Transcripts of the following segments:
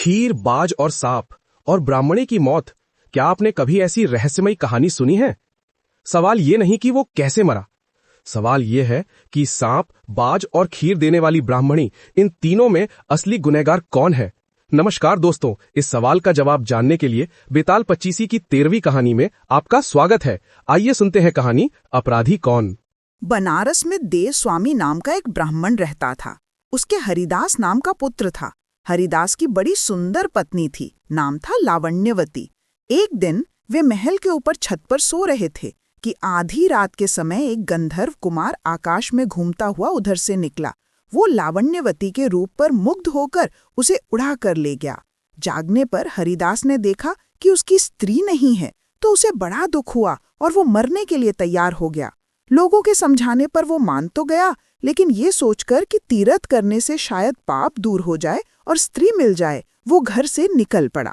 खीर, बाज और सांप और ब्राह्मणी की मौत। क्या आपने कभी ऐसी रहस्यमयी कहानी सुनी है? सवाल ये नहीं कि वो कैसे मरा, सवाल ये है कि सांप, बाज और खीर देने वाली ब्राह्मणी, इन तीनों में असली गुनहगार कौन है? नमस्कार दोस्तों, इस सवाल का जवाब जानने के लिए बेताल पच्चीसी की 13वीं कहानी में आपका स्वागत है। आइए सुनते हैं कहानी अपराधी कौन। बनारस में देव स्वामी नाम का एक ब्राह्मण रहता था। उसके हरिदास नाम का पुत्र था। हरिदास की बड़ी सुंदर पत्नी थी, नाम था लावण्यवती। एक दिन वे महल के ऊपर छत पर सो रहे थे कि आधी रात के समय एक गंधर्व कुमार आकाश में घूमता हुआ उधर से निकला। वो लावण्यवती के रूप पर मुग्ध होकर उसे उड़ा कर ले गया। जागने पर हरिदास ने देखा कि उसकी स्त्री नहीं है, तो उसे बड़ा दुख हुआ और वो मरने के लिए तैयार हो गया। लोगों के समझाने पर वो मान तो गया, लेकिन ये सोचकर कि तीर्थ करने से शायद पाप दूर हो जाए और स्त्री मिल जाए, वो घर से निकल पड़ा।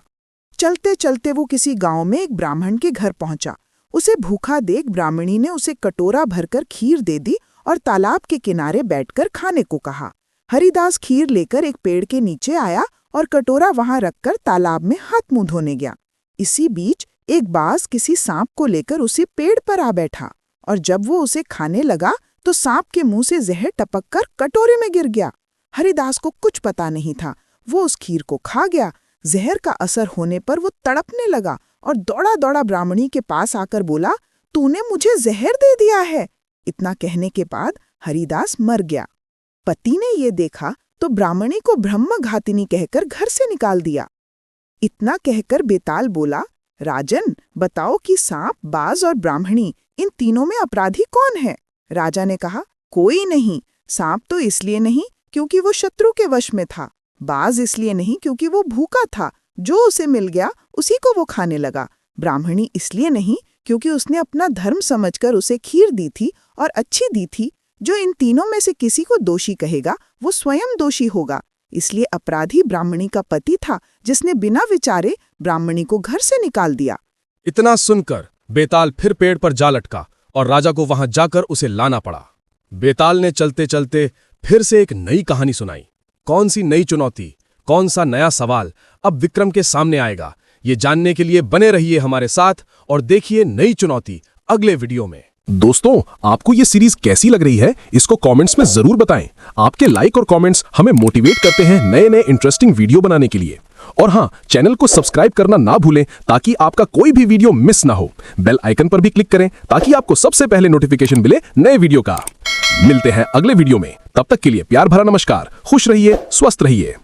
चलते चलते वो किसी गांव में एक ब्राह्मण के घर पहुंचा। उसे भूखा देख ब्राह्मणी ने उसे कटोरा भरकर खीर दे दी और तालाब के किनारे बैठकर खाने को कहा। हरिदास खीर लेकर एक पेड़ के नीचे आया और कटोरा वहां रखकर तालाब में हाथ मुंह धोने गया। इसी बीच एक बाज किसी सांप को लेकर उसी पेड़ पर आ बैठा और जब वो उसे खाने लगा तो सांप के मुंह से जहर टपककर कटोरे में गिर गया। हरिदास को कुछ पता नहीं था। वो उस खीर को खा गया। जहर का असर होने पर वो तड़पने लगा और दौड़ा दौड़ा ब्राह्मणी के पास आकर बोला, तूने मुझे जहर दे दिया है। इतना कहने के बाद हरिदास मर गया। पति ने ये देखा तो ब्राह्मणी को ब्रह्मघातिनी कहकर घर से निकाल दिया। इतना कहकर बेताल बोला, राजन, बताओ कि सांप, बाज और ब्राह्मणी, इन तीनों में अपराधी कौन है? राजा ने कहा, कोई नहीं। सांप तो इसलिए नहीं क्योंकि वो शत्रु के वश में था। बाज इसलिए नहीं क्योंकि वो भूखा था, जो उसे मिल गया उसी को वो खाने लगा। ब्राह्मणी इसलिए नहीं क्योंकि उसने अपना धर्म समझकर उसे खीर दी थी और अच्छी दी थी। जो इन तीनों में से किसी को दोषी कहेगा वो स्वयं दोषी होगा। इसलिए अपराधी ब्राह्मणी का पति था, जिसने बिना विचारे ब्राह्मणी को घर से निकाल दिया। इतना सुनकर बेताल फिर पेड़ पर जा लटका और राजा को वहां जाकर उसे लाना पड़ा। बेताल ने चलते चलते फिर से एक नई कहानी सुनाई। कौन सी नई चुनौती, कौन सा नया सवाल अब विक्रम के सामने आएगा, ये जानने के लिए बने रहिए हमारे साथ और देखिए नई चुनौती अगले वीडियो में। दोस्तों, आपको ये सीरीज कैसी लग रही है, इसको कमेंट्स में जरूर बताएं। आपके लाइक और कमेंट्स हमें मोटिवेट करते हैं नए नए इंटरेस्टिंग वीडियो बनाने के लिए। और हाँ, चैनल को सब्सक्राइब करना ना भूलें ताकि आपका कोई भी वीडियो मिस ना हो। बेल आइकन पर भी क्लिक करें ताकि आपको सबसे पहले नोटिफिकेशन मिले नए वीडियो का। मिलते हैं अगले वीडियो में, तब तक के लिए प्यार भरा नमस्कार। खुश रहिए, स्वस्थ रहिए।